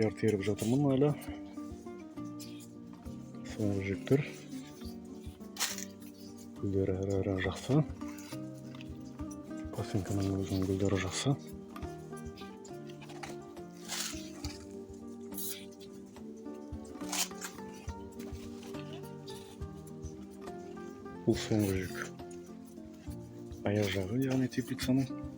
қияр теріп жатырмын әлі. Соңғы жүктер. Гүлдері әрі жақсы. Косынканың өзінің гүлдері жақсы. Бұл соңғы жүк. Аяқ жағы, яғни теплицаның.